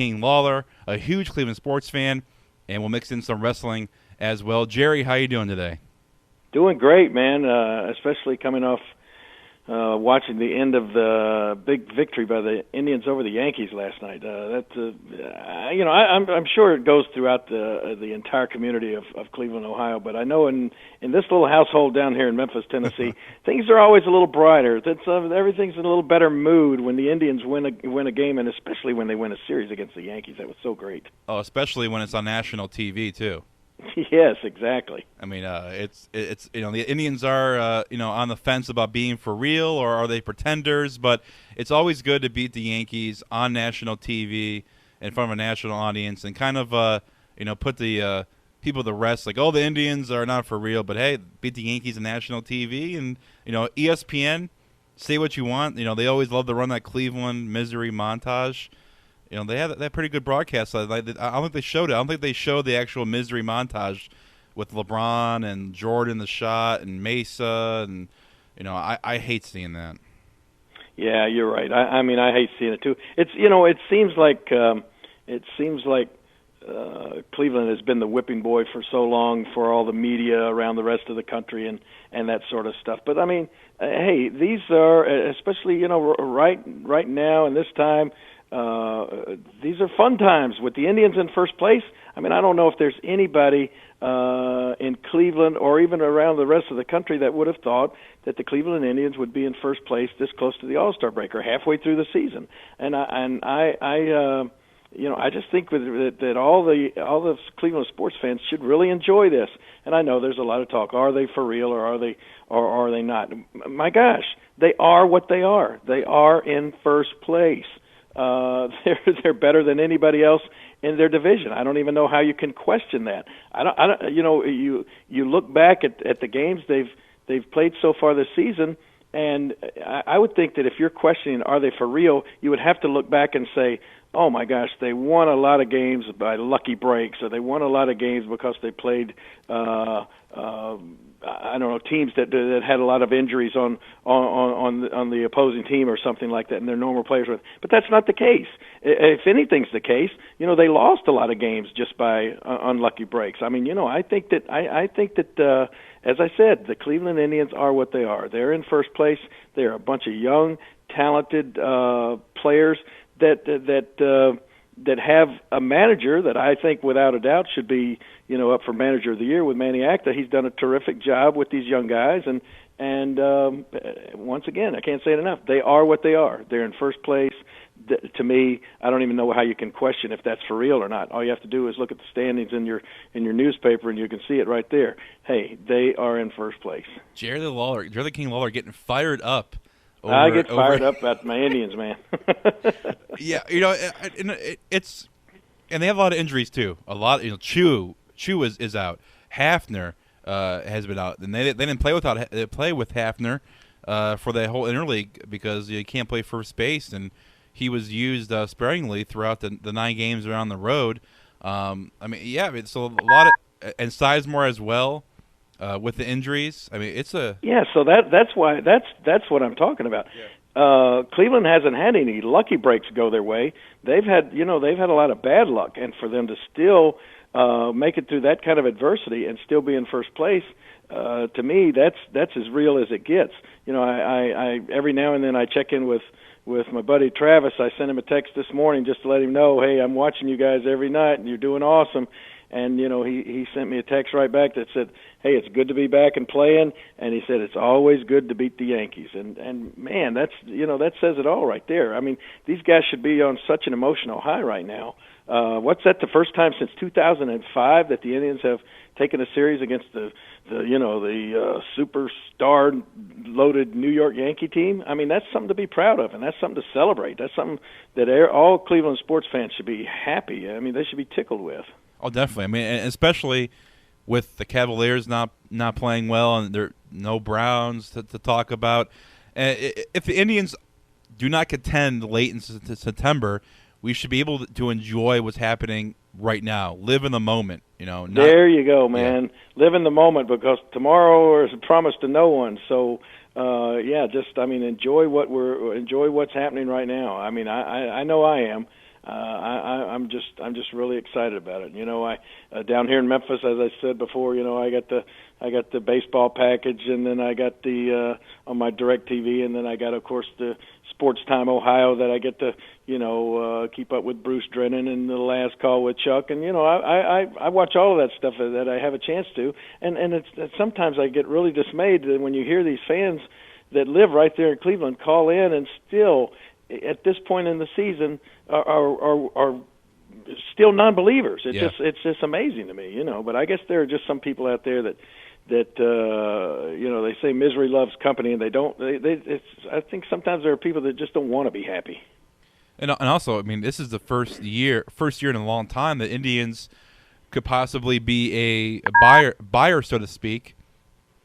King Lawler, a huge Cleveland sports fan, and we'll mix in some wrestling as well. Jerry, how you doing today? Doing great, man, especially coming off watching the end of the big victory by the Indians over the Yankees last night. I'm sure it goes throughout the entire community of Cleveland, Ohio. But I know in this little household down here in Memphis, Tennessee, things are always a little brighter. Everything's in a little better mood when the Indians win a game, and especially when they win a series against the Yankees. That was so great. Oh, especially when it's on national TV too. Yes, exactly. I mean, it's the Indians are on the fence about being for real or are they pretenders, but it's always good to beat the Yankees on national TV in front of a national audience and kind of put the people to rest. Like, oh, the Indians are not for real, but hey, beat the Yankees on national TV, and ESPN, say what you want. They always love to run that Cleveland misery montage. They have that pretty good broadcast. I don't think they showed it. I don't think they showed the actual misery montage with LeBron and Jordan the shot and Mesa, and I hate seeing that. Yeah, you're right. I mean, I hate seeing it too. It seems like Cleveland has been the whipping boy for so long for all the media around the rest of the country and that sort of stuff. But I mean, hey, these are especially right now in this time. These are fun times with the Indians in first place. I mean, I don't know if there's anybody in Cleveland or even around the rest of the country that would have thought that the Cleveland Indians would be in first place this close to the All-Star break or halfway through the season. And I just think that all the Cleveland sports fans should really enjoy this. And I know there's a lot of talk: are they for real or are they not? My gosh, they are what they are. They are in first place. They're better than anybody else in their division. I don't even know how you can question that. You look back at the games they've played so far this season, and I would think that if you're questioning are they for real, you would have to look back and say, oh my gosh, they won a lot of games by lucky breaks, or they won a lot of games because they played teams that had a lot of injuries on the opposing team or something like that, and their normal players with. But that's not the case. If anything's the case, they lost a lot of games just by unlucky breaks. I mean, I think that as I said, the Cleveland Indians are what they are. They're in first place. They're a bunch of young, talented players that have a manager that I think without a doubt should be up for manager of the year with Manny Acta. He's done a terrific job with these young guys, and once again, I can't say it enough. They are what they are. They're in first place. To me, I don't even know how you can question if that's for real or not. All you have to do is look at the standings in your newspaper, and you can see it right there. Hey, they are in first place. Jerry the King Lawler getting fired up. I get fired up about my Indians, man. Yeah, it's and they have a lot of injuries too. A lot, Chu is out. Hafner has been out, and they didn't play with Hafner for the whole interleague because you can't play first base, and he was used sparingly throughout the 9 games around the road. So a lot of and Sizemore as well. With the injuries, I mean, it's a So that's why that's what I'm talking about. Yeah. Cleveland hasn't had any lucky breaks go their way. They've had a lot of bad luck, and for them to still make it through that kind of adversity and still be in first place, to me, that's as real as it gets. I every now and then I check in with my buddy Travis. I sent him a text this morning just to let him know, hey, I'm watching you guys every night, and you're doing awesome. And, he sent me a text right back that said, hey, it's good to be back and playing. And he said, it's always good to beat the Yankees. And man, that says it all right there. I mean, these guys should be on such an emotional high right now. What's that, the first time since 2005 that the Indians have taken a series against the superstar loaded New York Yankee team? I mean, that's something to be proud of, and that's something to celebrate. That's something that all Cleveland sports fans should be happy. I mean, they should be tickled with. Oh, definitely. I mean, especially with the Cavaliers not playing well, and there are no Browns to talk about. If the Indians do not contend late in September, we should be able to enjoy what's happening right now. Live in the moment. There you go, man. Yeah. Live in the moment, because tomorrow is a promise to no one. So, enjoy what's happening right now. I mean, I know I am. I'm just really excited about it. You know, I down here in Memphis, as I said before, you know, I got the baseball package, and then I got the on my DirecTV, and then I got, of course, the Sports Time Ohio that I get to, you know, keep up with Bruce Drennan and The Last Call with Chuck, and you know, I watch all of that stuff that I have a chance to, and it's sometimes I get really dismayed that when you hear these fans that live right there in Cleveland call in and still, at this point in the season, are still non-believers. It's just amazing to me, you know. But I guess there are just some people out there that you know, they say misery loves company, and they don't. I think sometimes there are people that just don't want to be happy. And also, I mean, this is the first year in a long time that Indians could possibly be a buyer, so to speak,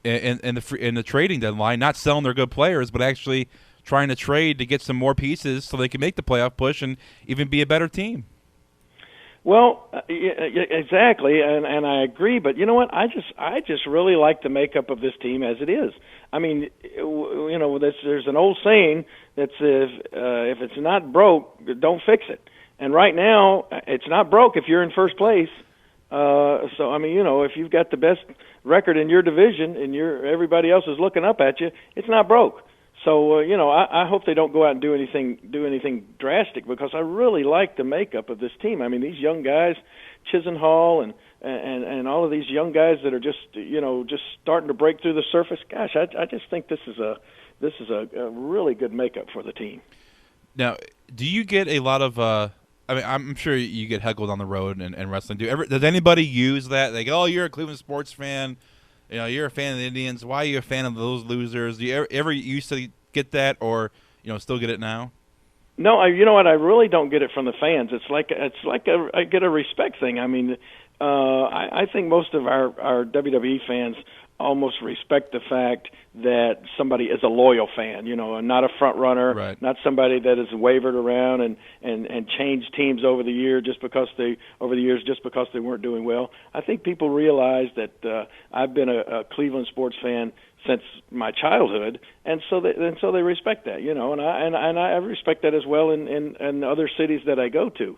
in the trading deadline, not selling their good players, but actually trying to trade to get some more pieces so they can make the playoff push and even be a better team. Well, exactly, and I agree. But you know what? I just really like the makeup of this team as it is. I mean, you know, there's an old saying that says, if it's not broke, don't fix it. And right now, it's not broke if you're in first place. So I mean, you know, if you've got the best record in your division and everybody else is looking up at you, it's not broke. So you know, I hope they don't go out and do anything drastic, because I really like the makeup of this team. I mean, these young guys, Chisenhall and all of these young guys that are just starting to break through the surface. Gosh, I just think this is a really good makeup for the team. Now, do you get a lot of? I mean, I'm sure you get heckled on the road and wrestling. Does anybody use that? They go, "Oh, you're a Cleveland sports fan. You know, you're a fan of the Indians. Why are you a fan of those losers?" Do you ever used to get that, or still get it now? No, you know what? I really don't get it from the fans. I get a respect thing. I mean, I think most of our WWE fans almost respect the fact that somebody is a loyal fan, and not a front runner, right. Not somebody that has wavered around and changed teams over the years just because they weren't doing well. I think people realize that I've been a Cleveland sports fan since my childhood, and so they respect that, and I respect that as well in other cities that I go to.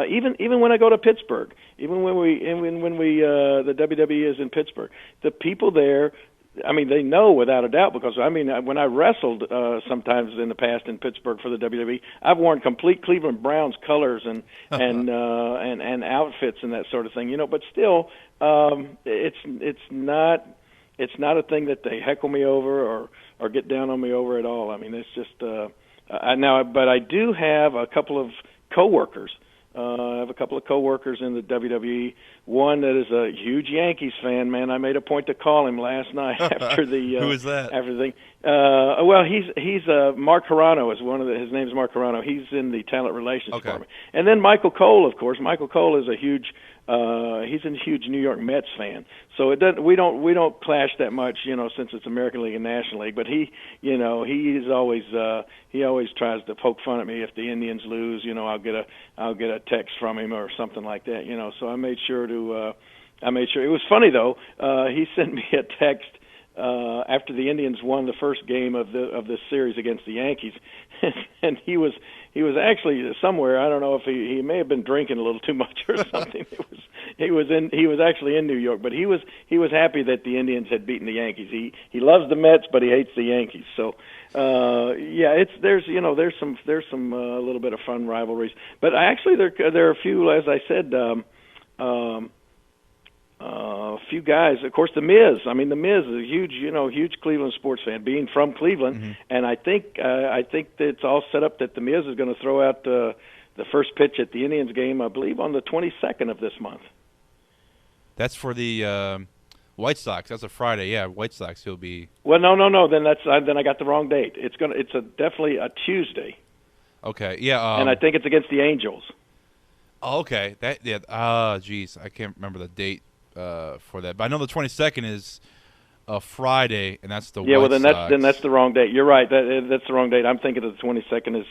Even when I go to Pittsburgh, even when the WWE is in Pittsburgh, the people there, I mean, they know without a doubt, because I mean, when I wrestled sometimes in the past in Pittsburgh for the WWE, I've worn complete Cleveland Browns colors and outfits and that sort of thing, but still, it's not a thing that they heckle me over or get down on me over at all. I mean, it's just but I do have a couple of coworkers. I have a couple of coworkers in the WWE. One that is a huge Yankees fan. Man, I made a point to call him last night after the. Who is that? After the thing. Well, he's Mark Carano is his name's Mark Carano. He's in the talent relations department. And then Michael Cole, of course. Michael Cole is a huge. He's a huge New York Mets fan. So we don't clash that much, since it's American League and National League. But he always tries to poke fun at me if the Indians lose. I'll get a text from him or something like that. So I made sure to. It was funny though. He sent me a text after the Indians won the first game of this series against the Yankees, and he was actually somewhere. I don't know if he may have been drinking a little too much or something. He was actually in New York, but he was happy that the Indians had beaten the Yankees. He loves the Mets, but he hates the Yankees. So there's some a little bit of fun rivalries, but actually there are a few, as I said. A few guys, of course, The Miz. I mean, The Miz is a huge Cleveland sports fan, being from Cleveland, mm-hmm. and I think that it's all set up that The Miz is going to throw out the first pitch at the Indians game, I believe, on the 22nd of this month. That's for the White Sox. That's a Friday. Yeah, White Sox. He'll be. Well, no. Then I got the wrong date. It's definitely a Tuesday. Okay. Yeah. And I think it's against the Angels. Oh, okay. Geez, I can't remember the date for that, but I know the 22nd is a Friday, and that's the White Well, Sox. then that's the wrong date. You're right. That's the wrong date. I'm thinking of the 22nd is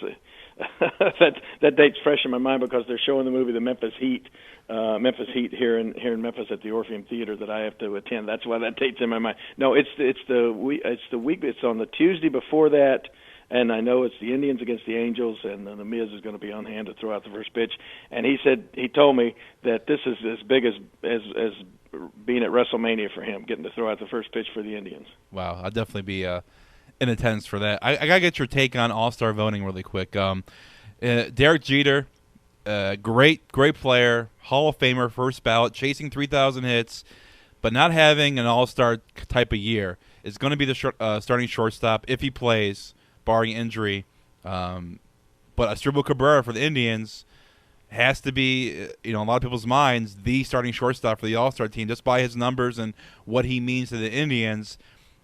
that date's fresh in my mind because they're showing the movie The Memphis Heat here in Memphis at the Orpheum Theater that I have to attend. That's why that date's in my mind. No, it's the week. It's on the Tuesday before that. and I know it's the Indians against the Angels, and the Miz is going to be on hand to throw out the first pitch. And he told me that this is as big as being at WrestleMania for him, getting to throw out the first pitch for the Indians. Wow, I'll definitely be in attendance for that. I got to get your take on All-Star voting really quick. Derek Jeter, great player, Hall of Famer, first ballot, chasing 3,000 hits, but not having an All-Star type of year. Is going to be the starting shortstop if he plays, barring injury. But Asdrubal Cabrera for the Indians has to be, in a lot of people's minds, the starting shortstop for the All-Star team just by his numbers and what he means to the Indians.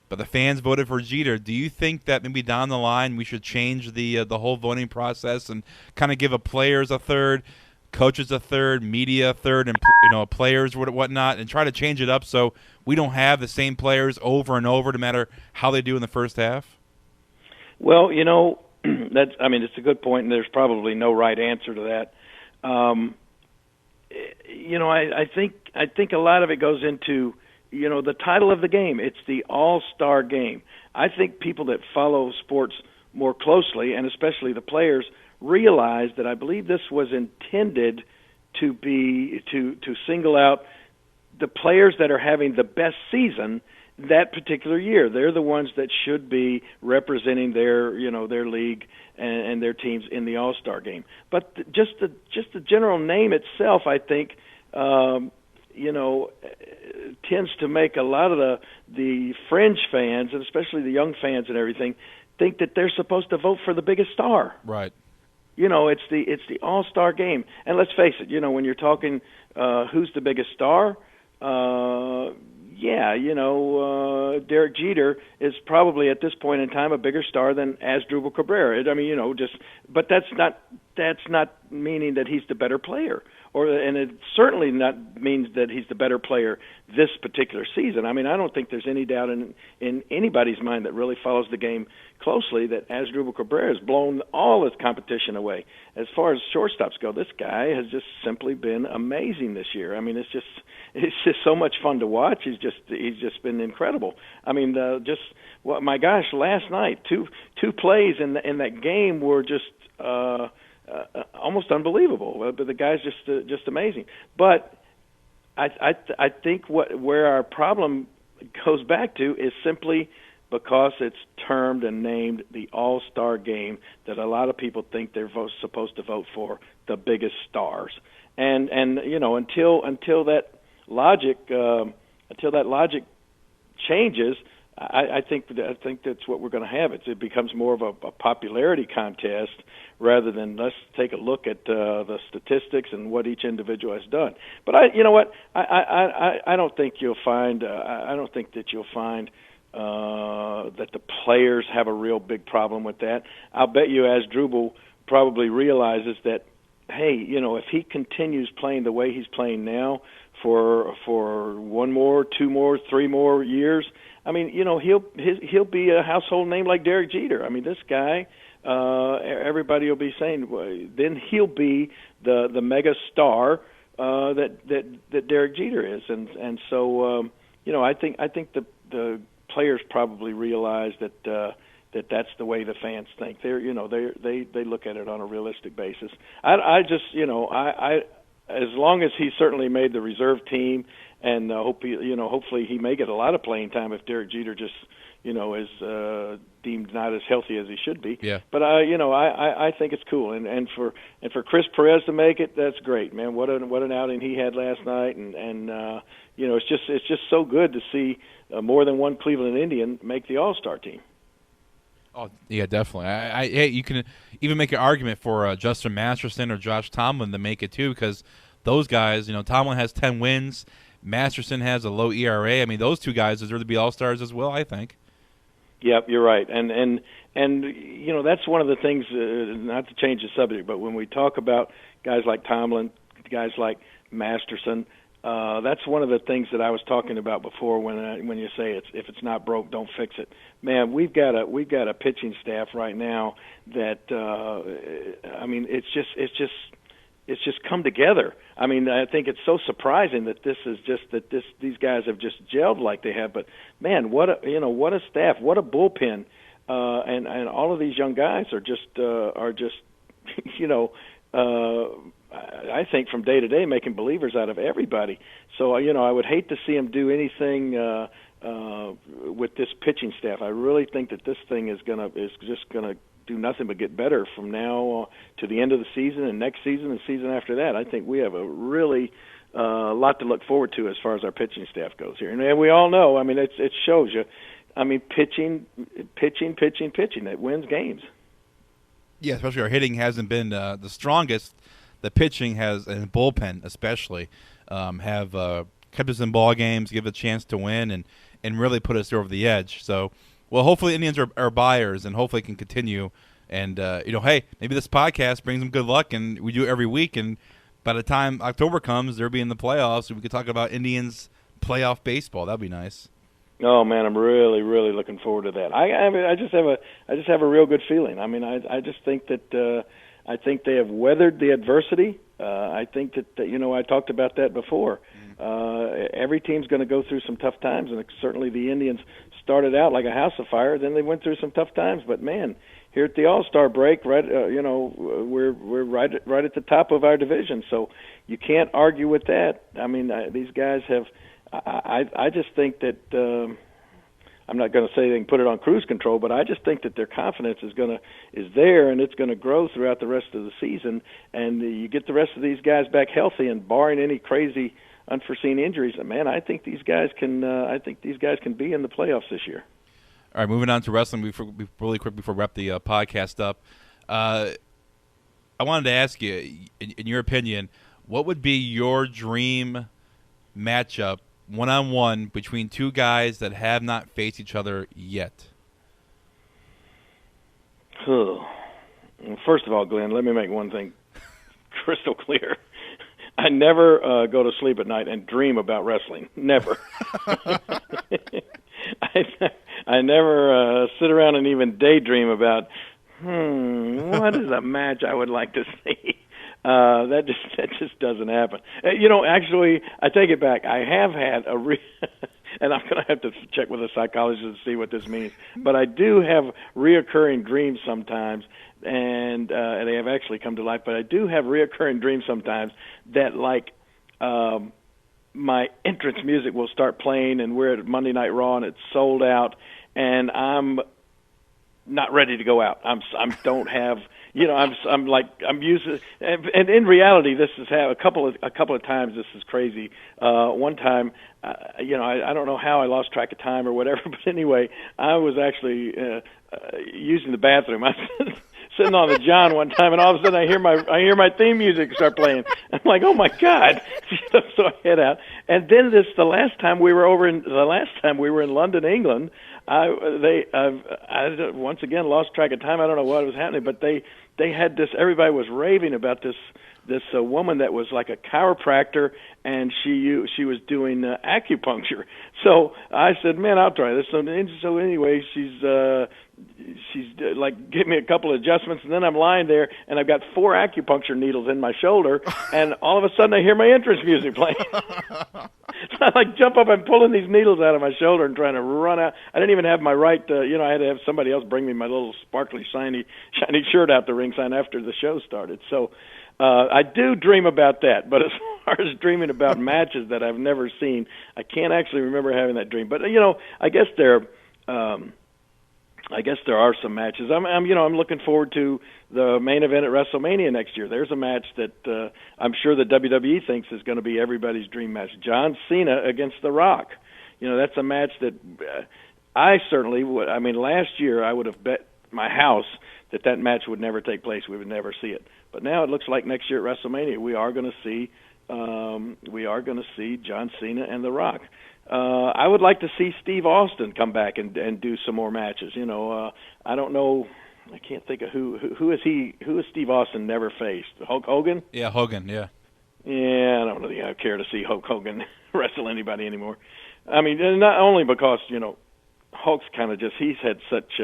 But the fans voted for Jeter. Do you think that maybe down the line we should change the whole voting process and kind of give players a third, coaches a third, media a third, and players whatnot, and try to change it up so we don't have the same players over and over, no matter how they do in the first half? Well, it's a good point, and there's probably no right answer to that. I think a lot of it goes into the title of the game. It's the All-Star game. I think people that follow sports more closely, and especially the players, realize that I believe this was intended to be to single out the players that are having the best season that particular year. They're the ones that should be representing their league and their teams in the All-Star game. But just the general name itself, I think, tends to make a lot of the fringe fans, and especially the young fans and everything, think that they're supposed to vote for the biggest star. Right. It's the All-Star game. And let's face it, when you're talking who's the biggest star, Derek Jeter is probably at this point in time a bigger star than Asdrubal Cabrera. But that's not meaning that he's the better player, and it certainly not means that he's the better player this particular season. I mean, I don't think there's any doubt in anybody's mind that really follows the game closely that Asdrubal Cabrera has blown all his competition away. As far as shortstops go, this guy has just simply been amazing this year. I mean, it's just so much fun to watch. He's just been incredible. I mean, my gosh, last night two plays in that game were just almost unbelievable. But the guy's just amazing. But I think where our problem goes back to is simply because it's termed and named the All-Star game, that a lot of people think they're supposed to vote for the biggest stars. And until that logic changes, I think that's what we're going to have. It becomes more of a popularity contest rather than let's take a look at the statistics and what each individual has done. But I don't think you'll find that the players have a real big problem with that. I'll bet you Asdrubal probably realizes that, hey, if he continues playing the way he's playing now for one more, two more, three more years, I mean, he'll be a household name like Derek Jeter. I mean, this guy, everybody will be saying, then he'll be the mega star that Derek Jeter is, and so I think the players probably realize that that's the way the fans think. They look at it on a realistic basis. I as long as he certainly made the reserve team, and hopefully he may get a lot of playing time if Derek Jeter just is deemed not as healthy as he should be. Yeah. But I think it's cool, and for Chris Perez to make it, that's great, man. What an outing he had last night, and it's just so good to see more than one Cleveland Indian make the All-Star team. Oh yeah, definitely. Hey, you can even make an argument for Justin Masterson or Josh Tomlin to make it too, because those guys, Tomlin has 10 wins, Masterson has a low ERA. I mean, those two guys deserve to be All-Stars as well, I think. Yep, you're right, and that's one of the things. Not to change the subject, but when we talk about guys like Tomlin, guys like Masterson, that's one of the things that I was talking about before when you say if it's not broke, don't fix it. Man, we've got a pitching staff right now that it's just come together. I mean, I think it's so surprising that these guys have just gelled like they have. But man, what a staff, what a bullpen. and all of these young guys are just you know. I think from day to day making believers out of everybody. So I would hate to see him do anything with this pitching staff. I really think that this thing is just gonna do nothing but get better from now to the end of the season and next season and season after that. I think we have a really lot to look forward to as far as our pitching staff goes here. And we all know, I mean, it shows you. I mean, pitching, that wins games. Yeah, especially our hitting hasn't been the strongest. The pitching has, and bullpen especially, have kept us in ball games, give us a chance to win, and really put us over the edge. So, well, hopefully Indians are buyers, and hopefully can continue. And hey, maybe this podcast brings them good luck, and we do it every week. And by the time October comes, they'll be in the playoffs, and we could talk about Indians playoff baseball. That'd be nice. Oh man, I'm really, really looking forward to that. I just have a real good feeling. I mean, I just think that I think they have weathered the adversity. I think that I talked about that before. Every team's going to go through some tough times, and certainly the Indians started out like a house of fire. Then they went through some tough times, but man, here at the AllStar break, right? We're right at the top of our division, so you can't argue with that. I mean, these guys have. I just think that I'm not going to say they can put it on cruise control, but I just think that their confidence is there, and it's going to grow throughout the rest of the season. And you get the rest of these guys back healthy, and barring any crazy unforeseen injuries, man, I think these guys can. I think these guys can be in the playoffs this year. All right, moving on to wrestling. Really quick before we wrap the podcast up, I wanted to ask you, in your opinion, what would be your dream matchup one-on-one between two guys that have not faced each other yet? First of all, Glenn, let me make one thing crystal clear. I never go to sleep at night and dream about wrestling. Never. I never sit around and even daydream about, what is a match I would like to see? That just doesn't happen. Actually, I take it back. I have had and I'm going to have to check with a psychologist to see what this means. But I do have reoccurring dreams sometimes, and they have actually come to life. But I do have reoccurring dreams sometimes that, like, my entrance music will start playing, and we're at Monday Night Raw, and it's sold out, and I'm not ready to go out. Don't have. I'm used to, and in reality, this has happened a couple of times. This is crazy. One time, I don't know how I lost track of time or whatever, but anyway, I was actually using the bathroom. I was sitting on the john one time, and all of a sudden I hear my theme music start playing. I'm like, oh my God! So I head out, and then the last time we were in London, England. I once again lost track of time. I don't know what was happening, but they had this. Everybody was raving about this woman that was like a chiropractor, and she was doing acupuncture. So I said, man, I'll try this. So anyway, she's like, give me a couple of adjustments, and then I'm lying there, and I've got 4 acupuncture needles in my shoulder, and all of a sudden I hear my entrance music playing. So I like jump up and pulling these needles out of my shoulder and trying to run out. I didn't even have my right, I had to have somebody else bring me my little sparkly, shiny shirt out the ring sign after the show started. So I do dream about that, but as far as dreaming about matches that I've never seen, I can't actually remember having that dream. But I guess there are some matches. I'm looking forward to the main event at WrestleMania next year. There's a match that I'm sure the WWE thinks is going to be everybody's dream match. John Cena against The Rock. That's a match that I certainly would. I mean, last year I would have bet my house that match would never take place. We would never see it. But now it looks like next year at WrestleMania we are going to see John Cena and The Rock. I would like to see Steve Austin come back and do some more matches. I don't know. I can't think of who is Steve Austin never faced? Hulk Hogan? Yeah, Hogan. Yeah. Yeah, I don't really care to see Hulk Hogan wrestle anybody anymore. I mean, not only because Hulk's kind of he's had such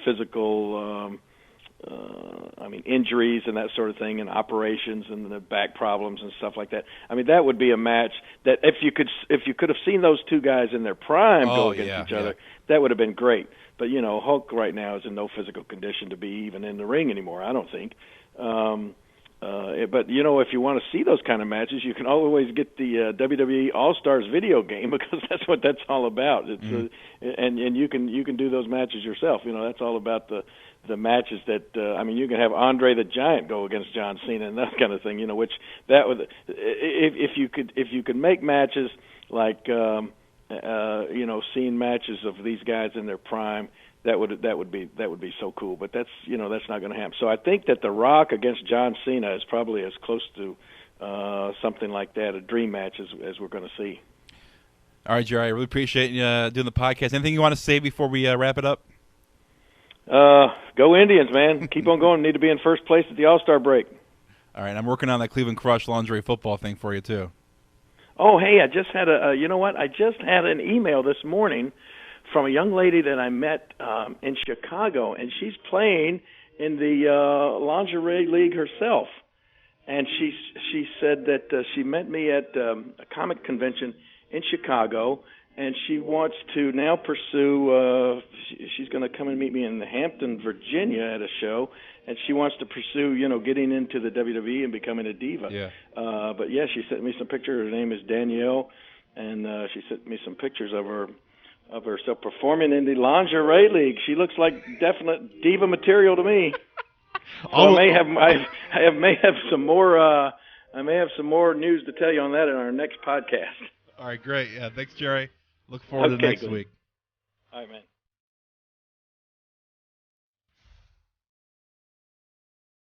physical injuries and that sort of thing, and operations and the back problems and stuff like that. I mean, that would be a match that if you could have seen those two guys in their prime go against each other, that would have been great. But Hulk right now is in no physical condition to be even in the ring anymore, I don't think. But if you want to see those kind of matches, you can always get the WWE AllStars video game, because that's what that's all about. It's and you can do those matches yourself. That's all about the matches that you can have Andre the Giant go against John Cena and that kind of thing. Which that would, if you could make matches like seeing matches of these guys in their prime. That would be so cool, but that's not going to happen. So I think that The Rock against John Cena is probably as close to something like that, a dream match, as we're going to see. All right, Jerry, I really appreciate you doing the podcast. Anything you want to say before we wrap it up? Go Indians, man! Keep on going. Need to be in first place at the All-Star break. All right, I'm working on that Cleveland Crush lingerie football thing for you too. Oh, hey, I just had I just had an email this morning from a young lady that I met in Chicago, and she's playing in the lingerie league herself. And she said that she met me at a comic convention in Chicago, and she wants to now pursue. She's going to come and meet me in Hampton, Virginia, at a show, and she wants to pursue, getting into the WWE and becoming a diva. Yeah. But yeah, she sent me some pictures. Her name is Danielle, and she sent me some pictures of herself performing in the lingerie league. She looks like definite diva material to me. So I may have some more news to tell you on that in our next podcast. All right, great. Yeah, thanks, Jerry. Look forward to next week. All right, man.